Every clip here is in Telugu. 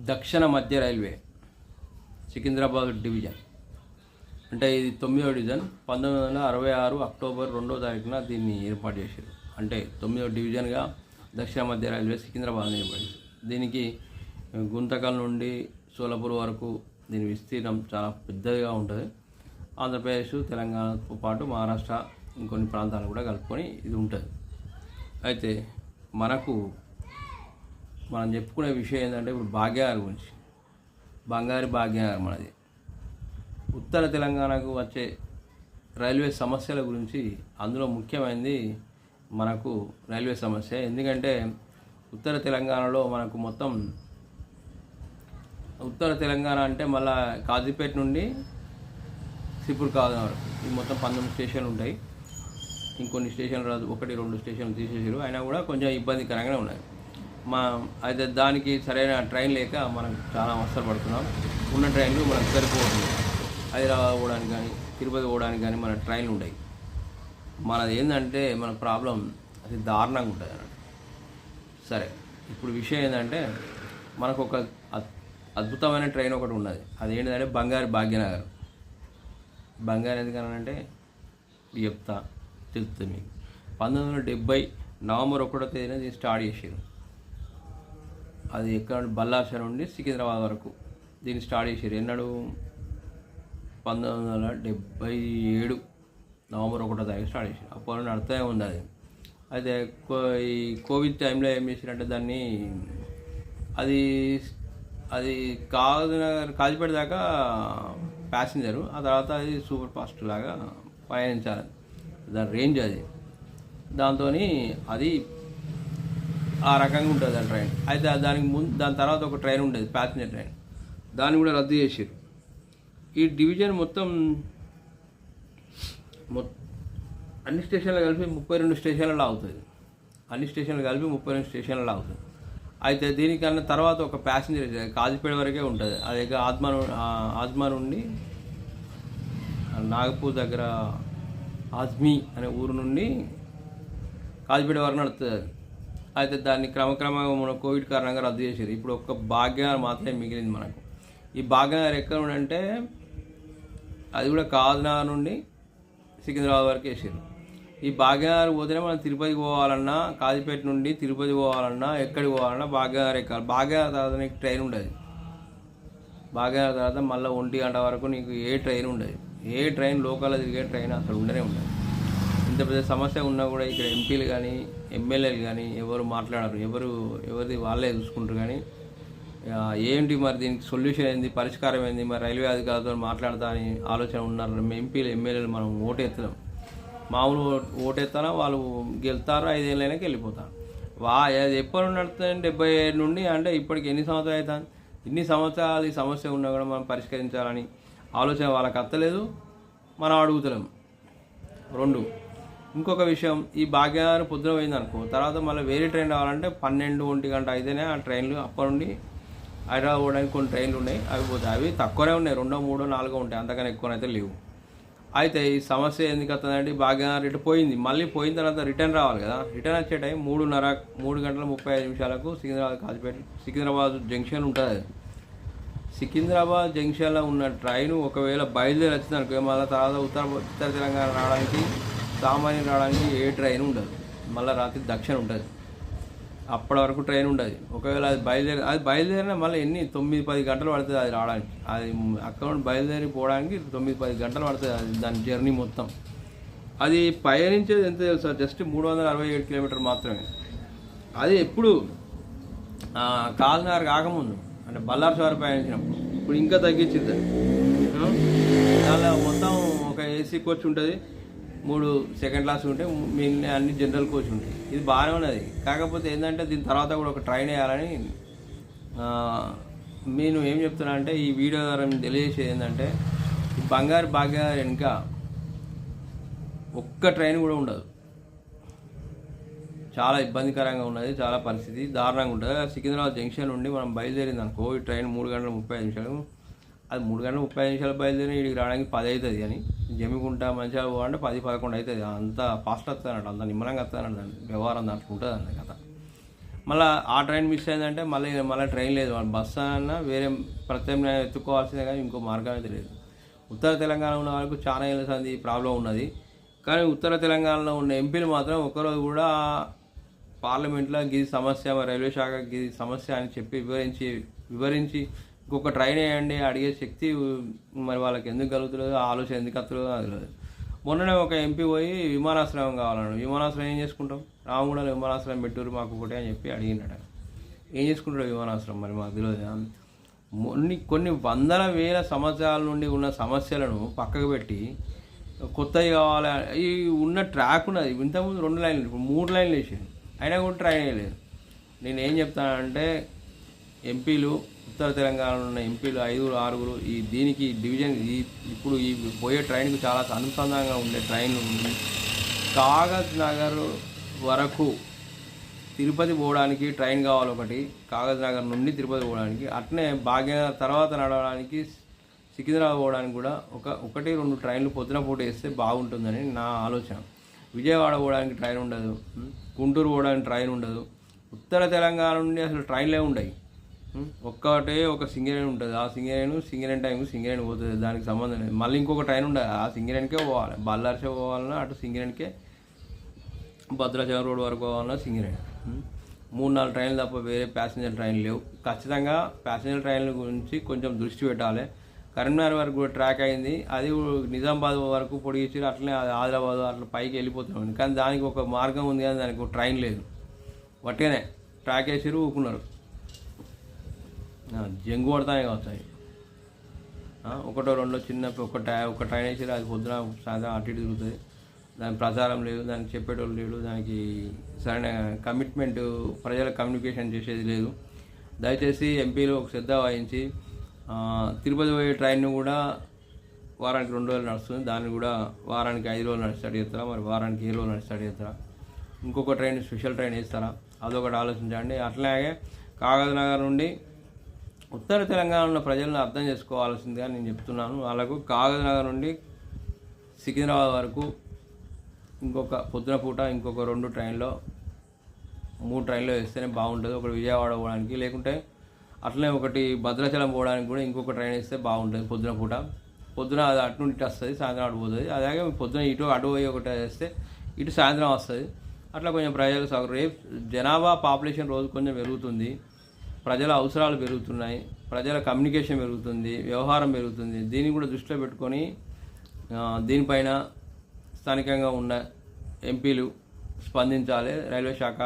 దక్షిణ మధ్య రైల్వే సికింద్రాబాద్ డివిజన్ అంటే ఇది 9వ డివిజన్ 1966 అక్టోబర్ 2వ తారీఖున దీన్ని ఏర్పాటు చేశారు. అంటే 9వ డివిజన్గా దక్షిణ మధ్య రైల్వే సికింద్రాబాద్ ఏర్పడింది. దీనికి గుంతకల్ నుండి సోలాపూర్ వరకు దీని విస్తీర్ణం చాలా పెద్దదిగా ఉంటుంది. ఆంధ్రప్రదేశ్ తెలంగాణతో పాటు మహారాష్ట్ర ఇంకొన్ని ప్రాంతాలు కూడా కలుపుకొని ఇది ఉంటుంది. అయితే మనం చెప్పుకునే విషయం ఏంటంటే ఇప్పుడు భాగ్యనగర్ గురించి. బంగారు భాగ్యనగర్ మనది. ఉత్తర తెలంగాణకు వచ్చే రైల్వే సమస్యల గురించి అందులో ముఖ్యమైనది మనకు రైల్వే సమస్య. ఎందుకంటే ఉత్తర తెలంగాణలో మనకు మొత్తం ఉత్తర తెలంగాణ అంటే మళ్ళీ కాజీపేట నుండి సిపూర్ కాదన వరకు ఈ మొత్తం 19 స్టేషన్లు ఉంటాయి. ఇంకొన్ని స్టేషన్లు రాదు, 1-2 స్టేషన్లు తీసేసారు. అయినా కూడా కొంచెం ఇబ్బందికరంగానే ఉన్నాయి. అయితే దానికి సరైన ట్రైన్ లేక మనం చాలా అవసరం పడుతున్నాం. ఉన్న ట్రైన్లు మనకు సరిపోతుంది. హైదరాబాద్ పోవడానికి కానీ తిరుపతి పోవడానికి కానీ మన ట్రైన్లు ఉంటాయి. మనది ఏంటంటే మన ప్రాబ్లం అది దారుణంగా ఉంటుంది అన్నట్టు. సరే, ఇప్పుడు విషయం ఏంటంటే మనకు ఒక అద్భుతమైన ట్రైన్ ఒకటి ఉన్నది. అదేంటిదంటే బంగారు భాగ్యనగర్. బంగారు ఎందుకనంటే చెప్తా, తెలుస్తుంది మీకు. 1970 నవంబర్ 1వ తేదీన దీన్ని స్టార్ట్ చేసారు. అది ఎక్కడ బల్లార్ష నుండి సికింద్రాబాద్ వరకు దీన్ని స్టార్ట్ చేసారు. ఎన్నడు 1977 నవంబర్ 1వ తారీఖు స్టార్ట్ చేశారు. అప్పుడు నడుతూనే ఉంది అది. అయితే ఈ కోవిడ్ టైంలో ఏం చేశారంటే దాన్ని అది కాజీపేట దాకా ప్యాసింజరు, ఆ తర్వాత అది సూపర్ ఫాస్ట్ లాగా పయనించాలి. దాని రేంజ్ అది. దాంతో అది ఆ రకంగా ఉంటుంది ఆ ట్రైన్. అయితే దాని తర్వాత ఒక ట్రైన్ ఉండేది ప్యాసింజర్ ట్రైన్, దాన్ని కూడా రద్దు చేసారు. ఈ డివిజన్ మొత్తం అన్ని స్టేషన్లు కలిపి 32 స్టేషన్లలో అవుతుంది. అన్ని స్టేషన్లు కలిపి 32 స్టేషన్లలో అవుతుంది. అయితే దీనికన్నా తర్వాత ఒక ప్యాసింజర్ కాజీపేట వరకే ఉంటుంది. అది ఆజ్మా నుండి నాగపూర్ దగ్గర ఆజ్మీ అనే ఊరు నుండి కాజీపేట వరకు నడుస్తుంది. అయితే దాన్ని క్రమక్రమంగా మన కోవిడ్ కారణంగా రద్దు చేశారు. ఇప్పుడు ఒక్క భాగ్యనగర్ మాత్రమే మిగిలింది మనకు. ఈ భాగ్యనగర్ ఎక్కడ ఉందంటే అది కూడా కాజ్నగర్ నుండి సికింద్రాబాద్ వరకు వేసారు. ఈ భాగ్యనగర్ పోతేనే మనం తిరుపతికి పోవాలన్నా, కాజీపేట నుండి తిరుపతి పోవాలన్నా, ఎక్కడికి పోవాలన్నా భాగ్యనగర్ ఎక్కాలి. భాగ్యనగర్ తర్వాత నీకు ట్రైన్ ఉండదు. భాగ్యనగర్ తర్వాత మళ్ళీ 1 గంట వరకు నీకు ఏ ట్రైన్ ఉండదు. ఏ ట్రైన్ లోకల్లో తిరిగే ట్రైన్ అసలు ఉండనే ఉండదు. ఇంత పెద్ద సమస్య ఉన్నా కూడా ఇక్కడ ఎంపీలు కానీ ఎమ్మెల్యేలు కానీ ఎవరు మాట్లాడరు. ఎవరిది వాళ్ళే చూసుకుంటారు. కానీ ఏంటి మరి దీనికి సొల్యూషన్ ఏంది, పరిష్కారం ఏంది, మరి రైల్వే అధికారులతో మాట్లాడతా అని ఆలోచన ఉన్నారు. ఎంపీలు ఎమ్మెల్యేలు మనం ఓటెత్తలేం. మామూలు ఓటెత్తానా వాళ్ళు గెలుతారు, 5 ఏళ్ళైనాకి వెళ్ళిపోతారు. అది ఎప్పుడు నడుస్తుంది 77 నుండి, అంటే ఇప్పటికి ఎన్ని సంవత్సరాలు అవుతుంది. ఇన్ని సంవత్సరాలు ఈ సమస్య ఉన్నా కూడా మనం పరిష్కరించాలని ఆలోచన వాళ్ళకి అత్తలేదు, మనం అడుగుతలేము. 2 ఇంకొక విషయం, ఈ భాగ్యనగర్ పొద్దున పోయిందనుకో, తర్వాత మళ్ళీ వేరే ట్రైన్ రావాలంటే 12-1 గంట అయితేనే ఆ ట్రైన్లు. అప్పటి నుండి హైదరాబాద్ పోవడానికి కొన్ని ట్రైన్లు ఉన్నాయి, అవి పోతాయి. అవి తక్కువనే ఉన్నాయి, 2, 3, 4 ఉంటాయి, అంతకన్నా ఎక్కువనైతే లేవు. అయితే ఈ సమస్య ఎందుకు వస్తుందంటే భాగ్యనగర్ ఇటు పోయింది, మళ్ళీ పోయిన తర్వాత రిటర్న్ రావాలి కదా. రిటర్న్ వచ్చే టైం 3 గంటల 35 నిమిషాలకు సికింద్రాబాద్ జంక్షన్ ఉంటుంది. సికింద్రాబాద్ జంక్షన్లో ఉన్న ట్రైను ఒకవేళ బయలుదేరి వచ్చింది అనుకో, మళ్ళీ తర్వాత ఉత్తర తెలంగాణ రావడానికి, సామాన్యం రావడానికి ఏ ట్రైన్ ఉండదు. మళ్ళీ రాత్రి దక్షిణ ఉంటుంది, అప్పటి వరకు ట్రైన్ ఉండదు. ఒకవేళ అది బయలుదేరినా మళ్ళీ 9-10 గంటలు పడుతుంది అది రావడానికి. అది అక్కడ బయలుదేరి పోవడానికి 9-10 గంటలు పడుతుంది అది దాని జర్నీ మొత్తం. అది పయనించేది ఎంత తెలుసా, జస్ట్ 367 కిలోమీటర్ మాత్రమే. అది ఎప్పుడు కాజ్నగర్ కాకముందు, అంటే బల్లార్ష వరకు పయనించినప్పుడు. ఇప్పుడు ఇంకా తగ్గించింది. దానిలో మొత్తం ఒక ఏసీ కోచ్ ఉంటుంది, 3 సెకండ్ క్లాస్ ఉంటాయి, మిగిలిన అన్ని జనరల్ కోచ్ ఉంటాయి. ఇది బాగానే ఉన్నది. కాకపోతే ఏంటంటే దీని తర్వాత కూడా ఒక ట్రైన్ వేయాలని నేను ఏం చెప్తున్నా అంటే, ఈ వీడియో ద్వారా నేను తెలియజేసేది ఏంటంటే, ఈ బంగారు భాగ్యనగర్ వెనుక ఒక్క ట్రైన్ కూడా ఉండదు. చాలా ఇబ్బందికరంగా ఉన్నది, చాలా పరిస్థితి దారుణంగా ఉంటుంది. సికింద్రాబాద్ జంక్షన్ నుండి మనం బయలుదేరింది అనుకో, ఈ ట్రైన్ 3 గంటల 35 నిమిషాలు, అది 3 గంటల 35 నిమిషాలు బయలుదేరి ఇక్కడికి రావడానికి 10 అవుతుంది. కానీ జమ్మికుంట మంచిగా పోవాలంటే 10-11 అవుతుంది. అంత ఫాస్ట్ వస్తుంది అన్నట్టు, అంత నిమ్మలంగా వస్తుంది అన్నట్టు. వ్యవహారం దాంట్లో ఉంటుంది అన్న కథ. మళ్ళీ ఆ ట్రైన్ మిస్ అయిందంటే మళ్ళీ ట్రైన్ లేదు, బస్సు అన్నా వేరే ప్రత్యామ్నాయం ఎత్తుకోవాల్సిందే కానీ ఇంకో మార్గం అయితే లేదు. ఉత్తర తెలంగాణ ఉన్న వాళ్ళకు చాలా ఏళ్ళ సంది ప్రాబ్లం ఉన్నది. కానీ ఉత్తర తెలంగాణలో ఉన్న ఎంపీలు మాత్రం ఒకరోజు కూడా పార్లమెంట్లో గిది సమస్య, రైల్వే శాఖ గిది సమస్య అని చెప్పి వివరించి ఇంకొక ట్రైన్ వేయండి అడిగే శక్తి మరి వాళ్ళకి ఎందుకు కలుగుతుందో, ఆలోచన ఎందుకు వస్తుందో అది లేదు. మొన్ననే ఒక ఎంపీ పోయి విమానాశ్రయం కావాలన్నాడు. విమానాశ్రయం ఏం చేసుకుంటాం, రామగూడలో విమానాశ్రయం పెట్టూరు మాకు ఒకటి అని చెప్పి అడిగినాడు. ఏం చేసుకుంటాడు విమానాశ్రయం మరి మాకు తెలియదు. కొన్ని వందల వేల సంవత్సరాల నుండి ఉన్న సమస్యలను పక్కకు పెట్టి కొత్తవి కావాలి. ఈ ఉన్న ట్రాక్ ఉన్నది, ఇంతకుముందు 2 లైన్లు ఇప్పుడు 3 లైన్లు వేసింది, అయినా కూడా ట్రైన్ వేయలేదు. నేను ఏం చెప్తానంటే ఎంపీలు, ఉత్తర తెలంగాణలో ఉన్న ఎంపీలు 5-6 ఈ దీనికి డివిజన్ ఇప్పుడు ఈ పోయే ట్రైన్కు చాలా అనుసంధానంగా ఉండే ట్రైన్లు కాగజ్ నగర్ వరకు తిరుపతి పోవడానికి ట్రైన్ కావాలి ఒకటి, కాగజ్ నగర్ నుండి తిరుపతి పోవడానికి. అట్నే భాగ్యనగర్ తర్వాత నడవడానికి సికింద్రాబాద్ పోవడానికి కూడా 1-2 ట్రైన్లు పొద్దున పూట వేస్తే బాగుంటుందని నా ఆలోచన. విజయవాడ పోవడానికి ట్రైన్ ఉండదు, గుంటూరు పోవడానికి ట్రైన్ ఉండదు. ఉత్తర తెలంగాణ నుండి అసలు ట్రైన్లే ఉండవు. ఒక సింగరేణి ఉంటుంది, ఆ సింగరేణి టైంకి సింగరేణి పోతుంది, దానికి సంబంధం లేదు. మళ్ళీ ఇంకొక ట్రైన్ ఉండదు, ఆ సింగరేణికే పోవాలి. బల్లార్ష పోవాలన్నా అటు సింగరేణికే, భద్రాచలం రోడ్ వరకు పోవాలన్నా సింగరేణి. 3-4 ట్రైన్లు తప్ప వేరే ప్యాసింజర్ ట్రైన్లు లేవు. ఖచ్చితంగా ప్యాసింజర్ ట్రైన్ల గురించి కొంచెం దృష్టి పెట్టాలి. కరీంనగర్ వరకు కూడా ట్రాక్ అయింది, అది నిజామాబాద్ వరకు పొడిగించి అట్లనే ఆదిలాబాద్ అట్లా పైకి వెళ్ళిపోతున్నాం. కానీ దానికి ఒక మార్గం ఉంది, కానీ దానికి ఒక ట్రైన్ లేదు. వట్టిగానే ట్రాక్ వేసిరు ఊకున్నారు, జంగు పడతానే వస్తాయి. 1-2 చిన్న ఒక ట్రైన్ వేసిరు, అది పొద్దున సాయంత్రం అటు ఇటు తిరుగుతుంది. దాని ప్రచారం లేదు, దానికి చెప్పేటోళ్ళు లేడు, దానికి సరైన కమిట్మెంట్, ప్రజల కమ్యూనికేషన్ చేసేది లేదు. దయచేసి ఎంపీలు ఒక శ్రద్ధ వహించి తిరుపతి పోయే ట్రైన్ను కూడా వారానికి 2 రోజులు నడుస్తుంది, దాన్ని కూడా వారానికి 5 రోజులు నడిచి స్టార్ట్ చేస్తారా, మరి వారానికి 7 రోజులు నడిచి స్టార్ట్ చేస్తారా, ఇంకొక ట్రైన్ స్పెషల్ ట్రైన్ వేస్తారా, అదొకటి ఆలోచించండి. అట్లాగే కాగజ్ నగర్ నుండి ఉత్తర తెలంగాణ ఉన్న ప్రజలను అర్థం చేసుకోవాల్సిందిగా నేను చెప్తున్నాను. వాళ్ళకు కాగజ్ నగర్ నుండి సికింద్రాబాద్ వరకు ఇంకొక పొద్దున పూట ఇంకొక 2 ట్రైన్లో 3 ట్రైన్లో వేస్తేనే బాగుంటుంది. ఒకటి విజయవాడ పోవడానికి, లేకుంటే అట్లనే ఒకటి భద్రాచలం పోవడానికి కూడా ఇంకొక ట్రైన్ వేస్తే బాగుంటుంది. పొద్దున అది అటు నుండి ఇటు వస్తుంది, సాయంత్రం అటు పోతుంది. అలాగే పొద్దున అటు పోయి ఒకటి వేస్తే ఇటు సాయంత్రం వస్తుంది. అట్లా కొంచెం ప్రజలకు రేపు జనాభా పాపులేషన్ రోజు కొంచెం పెరుగుతుంది, ప్రజల అవసరాలు పెరుగుతున్నాయి, ప్రజల కమ్యూనికేషన్ పెరుగుతుంది, వ్యవహారం పెరుగుతుంది. దీన్ని కూడా దృష్టిలో పెట్టుకొని దీనిపైన స్థానికంగా ఉన్న ఎంపీలు స్పందించాలి. రైల్వే శాఖ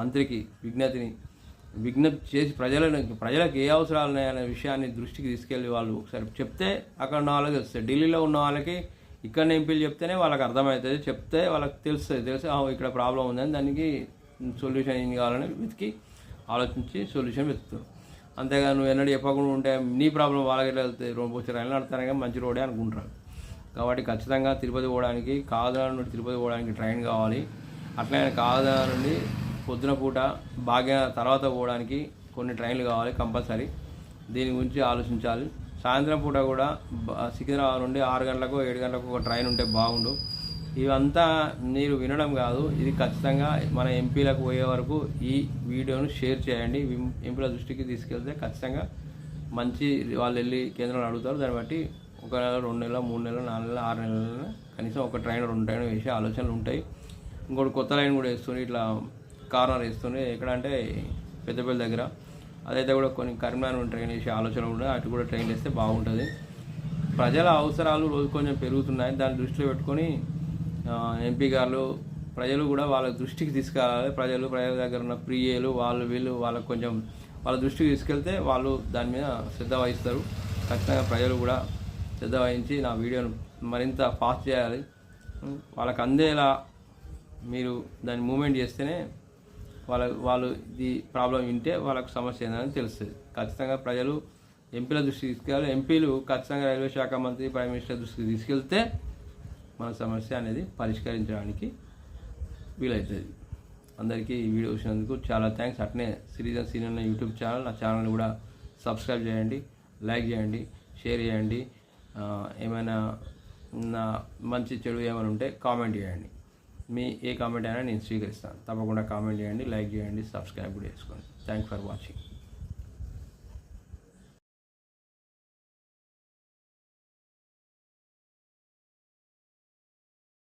మంత్రికి విజ్ఞప్తి చేసి ప్రజలకు ఏ అవసరాలు ఉన్నాయనే విషయాన్ని దృష్టికి తీసుకెళ్ళి వాళ్ళు ఒకసారి చెప్తే అక్కడ ఉన్న వాళ్ళకి తెలుస్తుంది. ఢిల్లీలో ఉన్న వాళ్ళకి ఇక్కడ ఎంపీలు చెప్తేనే వాళ్ళకి అర్థమవుతుంది, చెప్తే వాళ్ళకి తెలిసి ఇక్కడ ప్రాబ్లం ఉందని దానికి సొల్యూషన్ ఏం కావాలని వెతికి ఆలోచించి సొల్యూషన్ వెతుకుతారు. అంతేగాని నువ్వు ఎన్నడూ చెప్పకుండా ఉంటే నీ ప్రాబ్లం వాళ్ళకి వెళ్తే 2 ట్రైన్లు నడుతానే కానీ మంచి రోడే అనుకుంటారు. కాబట్టి ఖచ్చితంగా తిరుపతి పోవడానికి, కాగజ్ నుండి తిరుపతి పోవడానికి ట్రైన్ కావాలి. అట్లనే కాగజ్ నుండి పొద్దున పూట భాగ్య తర్వాత పోవడానికి కొన్ని ట్రైన్లు కావాలి కంపల్సరీ. దీని గురించి ఆలోచించాలి. సాయంత్రం పూట కూడా సికింద్రాబాద్ నుండి 6 గంటలకు 7 గంటలకు ఒక ట్రైన్ ఉంటే బాగుండు. ఇవంతా మీరు వినడం కాదు, ఇది ఖచ్చితంగా మన ఎంపీలకు పోయే వరకు ఈ వీడియోను షేర్ చేయండి. ఎంపీల దృష్టికి తీసుకెళ్తే ఖచ్చితంగా మంచి వాళ్ళు వెళ్ళి కేంద్రంలో అడుగుతారు. దాన్ని బట్టి 1 నెల, 2 నెలలు, 3 నెలలు, 4 నెలలు, 6 నెలలు కనీసం ఒక ట్రైన్ 2 ట్రైన్ వేసే ఆలోచనలు ఉంటాయి. ఇంకోటి కొత్త లైన్ కూడా వేస్తుంది, ఇట్లా కార్నర్ వేస్తుంది. ఎక్కడంటే పెద్దపల్లి దగ్గర, అదైతే కూడా కొన్ని కరీంనగర్ ట్రైన్ వేసే ఆలోచన కూడా, అటు కూడా ట్రైన్ వేస్తే బాగుంటుంది. ప్రజల అవసరాలు రోజు కొంచెం పెరుగుతున్నాయి, దాన్ని దృష్టిలో పెట్టుకొని ఎంపీ గారు ప్రజలు కూడా వాళ్ళ దృష్టికి తీసుకెళ్ళాలి. ప్రజల దగ్గర ఉన్న ప్రియులు వీళ్ళు వాళ్ళకు కొంచెం వాళ్ళ దృష్టికి తీసుకెళ్తే వాళ్ళు దాని మీద శ్రద్ధ వహిస్తారు. ఖచ్చితంగా ప్రజలు కూడా శ్రద్ధ వహించి నా వీడియోను మరింత ఫాస్ట్ చేయాలి. వాళ్ళకు అందేలా మీరు దాన్ని మూమెంట్ చేస్తేనే వాళ్ళు ఈ ప్రాబ్లం వింటే వాళ్ళకు సమస్య ఏందని తెలుస్తుంది. ఖచ్చితంగా ప్రజలు ఎంపీల దృష్టికి తీసుకెళ్ళాలి. ఎంపీలు ఖచ్చితంగా రైల్వే శాఖ మంత్రి, ప్రైమ్ మినిస్టర్ దృష్టికి తీసుకెళ్తే మన సమస్య అనేది పరిష్కరించడానికి వీలవుతుంది. అందరికీ ఈ వీడియో చూసినందుకు చాలా థ్యాంక్స్. అట్నే సిరిజన్ సీనియర్ యూట్యూబ్ ఛానల్, నా ఛానల్ని కూడా సబ్స్క్రైబ్ చేయండి, లైక్ చేయండి, షేర్ చేయండి. ఏమైనా మంచి చెడు ఏమైనా ఉంటే కామెంట్ చేయండి. మీ ఏ కామెంట్ అయినా నేను స్వీకరిస్తాను. తప్పకుండా కామెంట్ చేయండి, లైక్ చేయండి, సబ్స్క్రైబ్ కూడా చేసుకోండి. Thanks for watching.